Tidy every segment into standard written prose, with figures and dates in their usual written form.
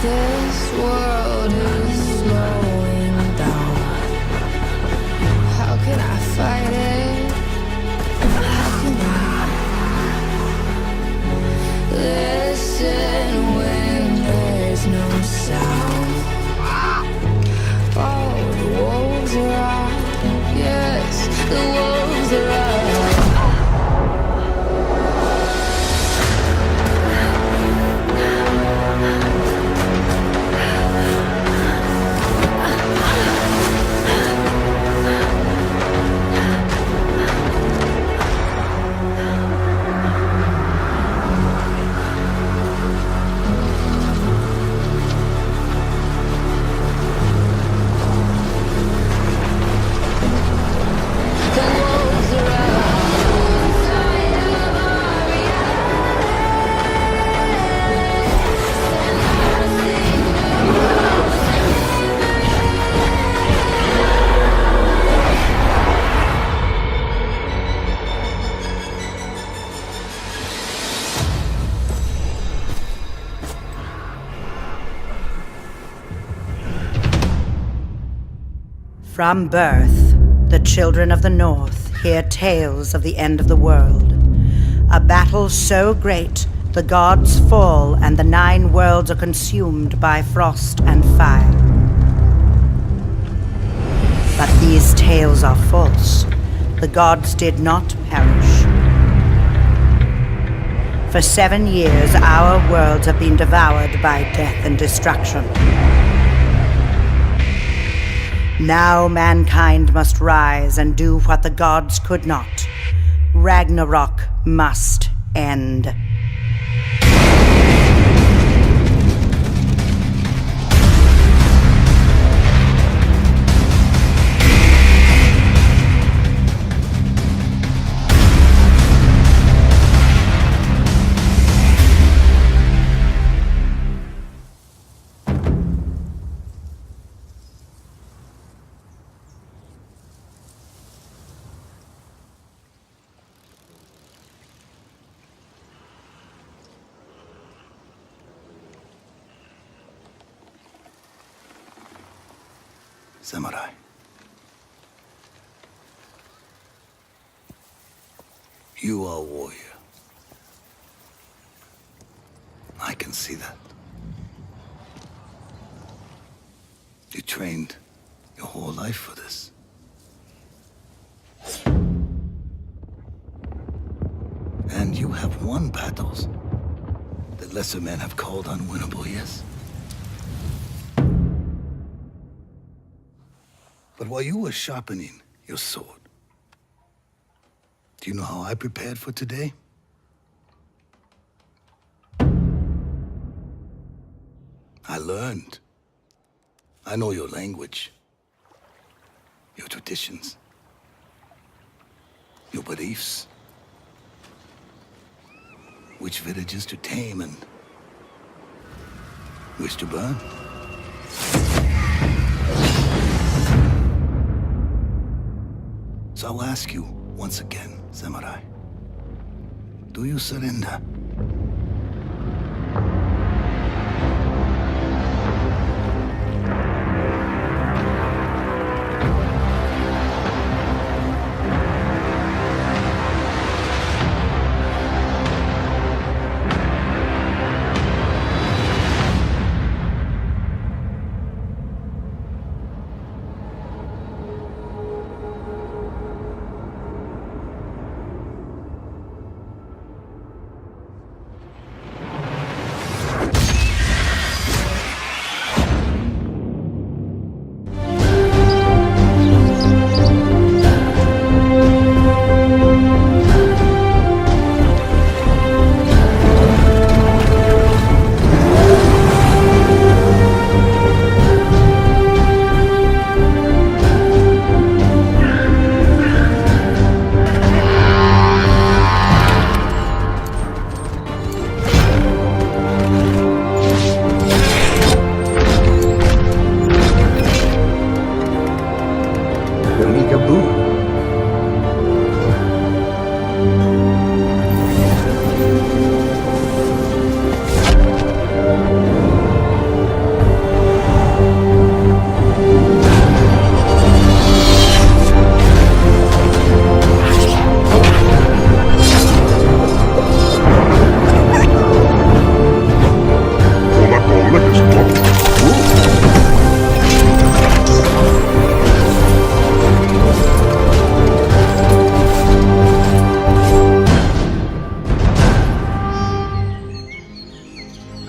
This world is slowing down. How can I fight it? How can I listen when there's no sound? Oh, the wolves are out. Yes, the wolves are out. From birth, the children of the North hear tales of the end of the world. A battle so great, the gods fall and the 9 worlds are consumed by frost and fire. But these tales are false. The gods did not perish. For 7 years, our worlds have been devoured by death and destruction. Now mankind must rise and do what the gods could not. Ragnarok must end. Samurai. You are a warrior. I can see that. You trained your whole life for this. And you have won battles that lesser men have called unwinnable, yes? But while you were sharpening your sword, do you know how I prepared for today? I learned. I know your language, your traditions, your beliefs, which villages to tame and which to burn. So I'll ask you once again, Samurai. Do you surrender?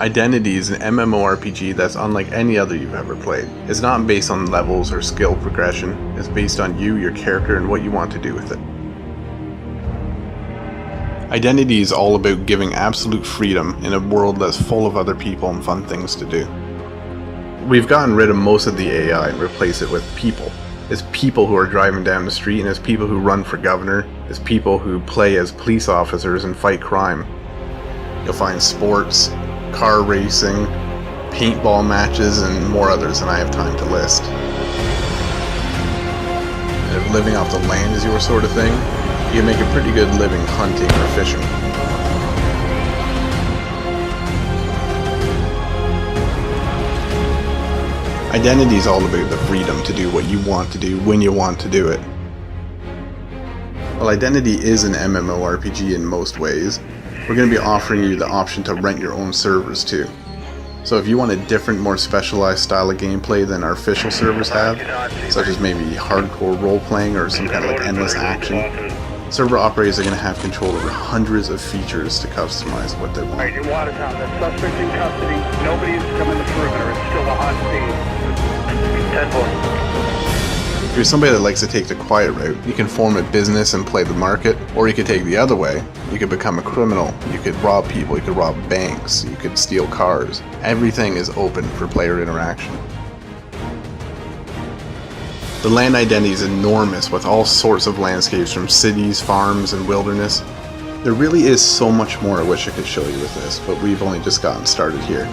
Identity is an MMORPG that's unlike any other you've ever played. It's not based on levels or skill progression, it's based on you, your character, and what you want to do with it. Identity is all about giving absolute freedom in a world that's full of other people and fun things to do. We've gotten rid of most of the AI and replaced it with people. It's people who are driving down the street, and it's people who run for governor, it's people who play as police officers and fight crime. You'll find sports, car racing, paintball matches, and more others than I have time to list. And if living off the land is your sort of thing, you can make a pretty good living hunting or fishing. Identity is all about the freedom to do what you want to do when you want to do it. While Identity is an MMORPG in most ways, we're going to be offering you the option to rent your own servers too. So if you want a different, more specialized style of gameplay than our official servers have, such as maybe hardcore role-playing or some kind of like endless action, server operators are going to have control over hundreds of features to customize what they want. Alright, in Watertown, the suspect in custody. Nobody's coming the perimeter. It's still a hot scene. 10-4. If you're somebody that likes to take the quiet route, you can form a business and play the market, or you could take the other way. You could become a criminal, you could rob people, you could rob banks, you could steal cars. Everything is open for player interaction. The land identity is enormous with all sorts of landscapes from cities, farms, and wilderness. There really is so much more I wish I could show you with this, but we've only just gotten started here.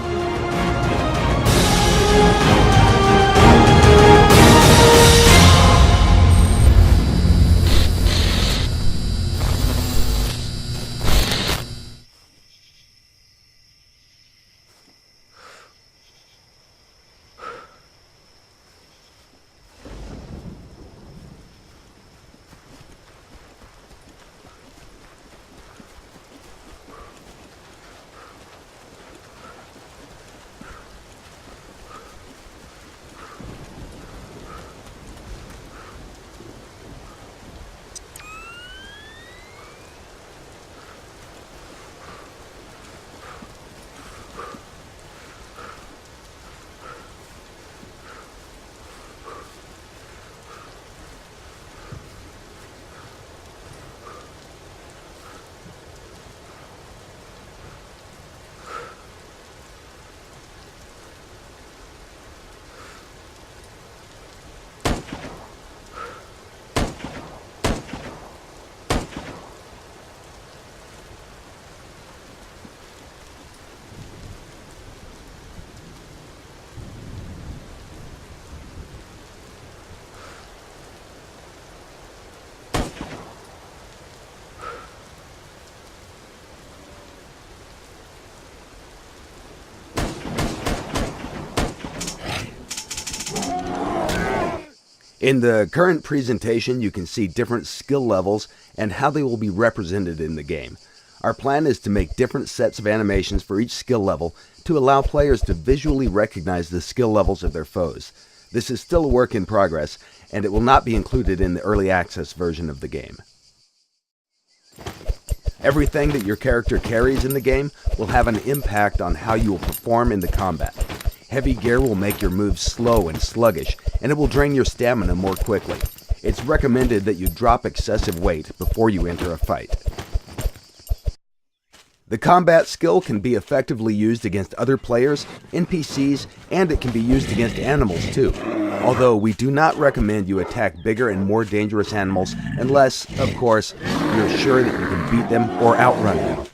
In the current presentation, you can see different skill levels and how they will be represented in the game. Our plan is to make different sets of animations for each skill level to allow players to visually recognize the skill levels of their foes. This is still a work in progress, and it will not be included in the early access version of the game. Everything that your character carries in the game will have an impact on how you will perform in the combat. Heavy gear will make your moves slow and sluggish, and it will drain your stamina more quickly. It's recommended that you drop excessive weight before you enter a fight. The combat skill can be effectively used against other players, NPCs, and it can be used against animals too. Although we do not recommend you attack bigger and more dangerous animals unless, of course, you're sure that you can beat them or outrun them.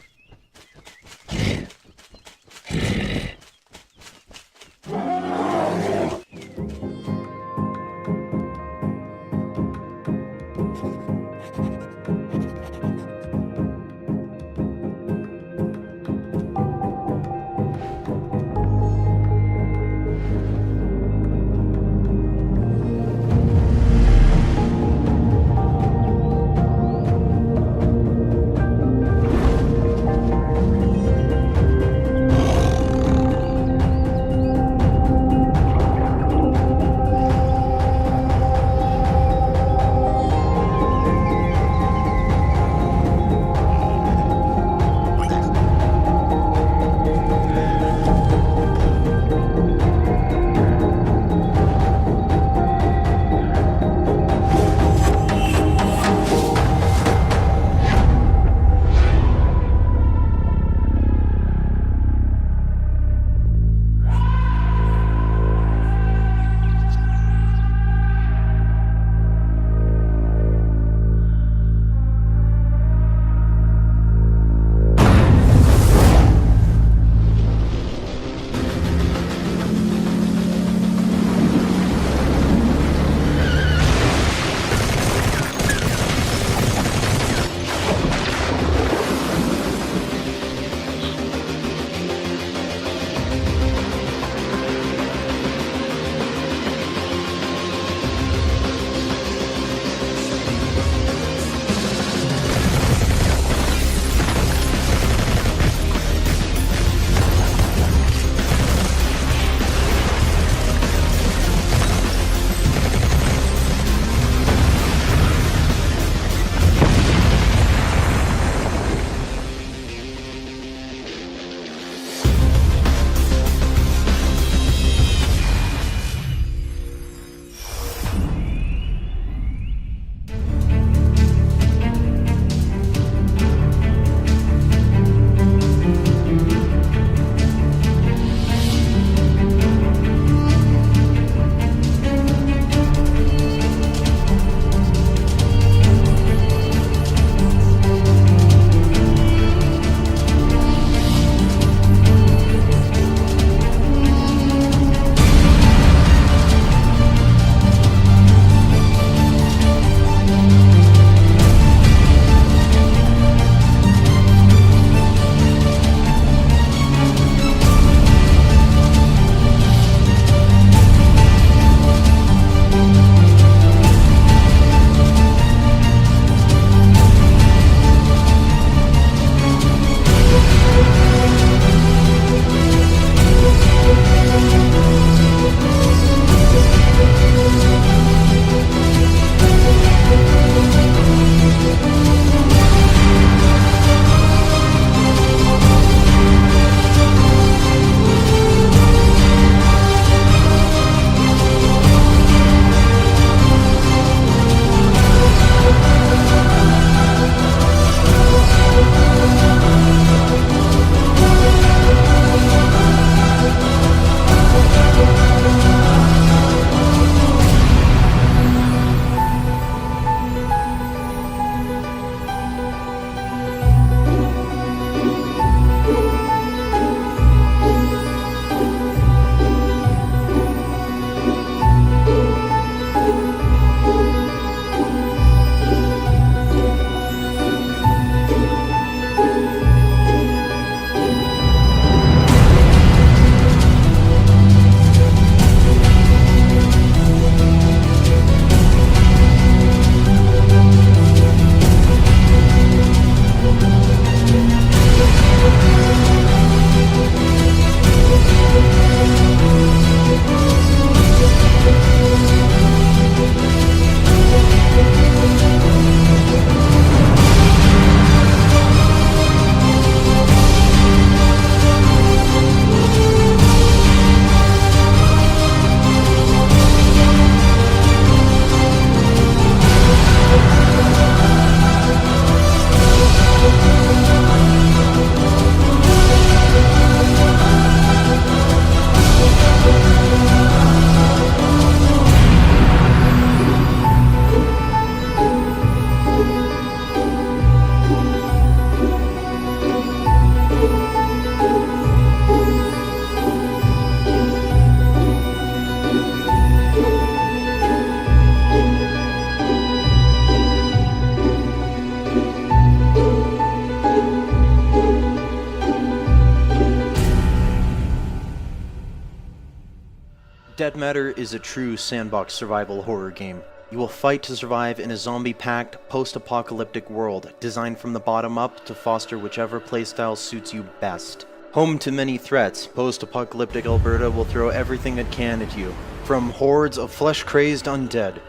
Dead Matter is a true sandbox survival horror game. You will fight to survive in a zombie-packed, post-apocalyptic world, designed from the bottom up to foster whichever playstyle suits you best. Home to many threats, post-apocalyptic Alberta will throw everything it can at you, from hordes of flesh-crazed undead,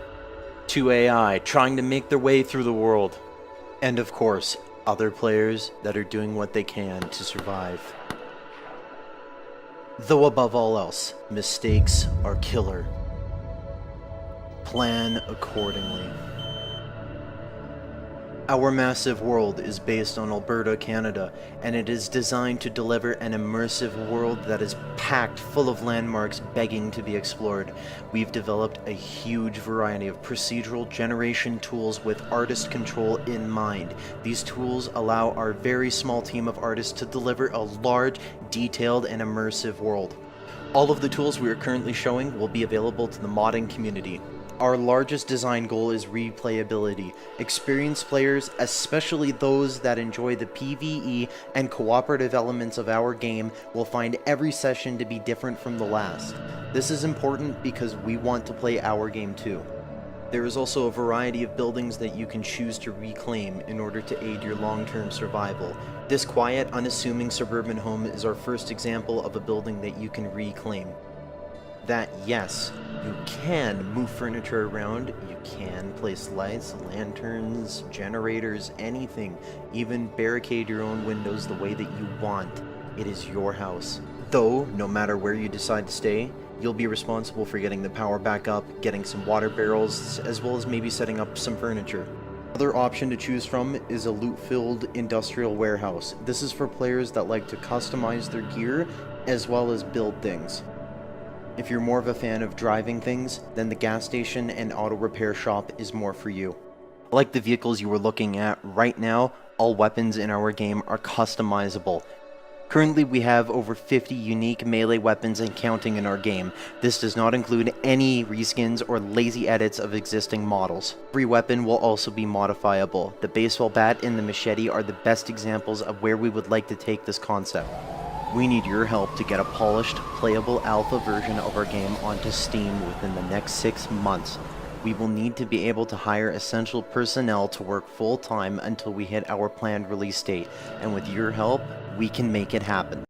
to AI trying to make their way through the world, and of course, other players that are doing what they can to survive. Though above all else, mistakes are killer. Plan accordingly. Our massive world is based on Alberta, Canada, and it is designed to deliver an immersive world that is packed full of landmarks begging to be explored. We've developed a huge variety of procedural generation tools with artist control in mind. These tools allow our very small team of artists to deliver a large, detailed, and immersive world. All of the tools we are currently showing will be available to the modding community. Our largest design goal is replayability. Experienced players, especially those that enjoy the PvE and cooperative elements of our game, will find every session to be different from the last. This is important because we want to play our game too. There is also a variety of buildings that you can choose to reclaim in order to aid your long-term survival. This quiet, unassuming suburban home is our first example of a building that you can reclaim. That, yes, you can move furniture around, you can place lights, lanterns, generators, anything, even barricade your own windows the way that you want. It is your house. Though, no matter where you decide to stay, you'll be responsible for getting the power back up, getting some water barrels, as well as maybe setting up some furniture. Another option to choose from is a loot-filled industrial warehouse. This is for players that like to customize their gear, as well as build things. If you're more of a fan of driving things, then the gas station and auto repair shop is more for you. Like the vehicles you were looking at right now, all weapons in our game are customizable. Currently we have over 50 unique melee weapons and counting in our game. This does not include any reskins or lazy edits of existing models. Every weapon will also be modifiable. The baseball bat and the machete are the best examples of where we would like to take this concept. We need your help to get a polished, playable alpha version of our game onto Steam within the next 6 months. We will need to be able to hire essential personnel to work full-time until we hit our planned release date, and with your help, we can make it happen.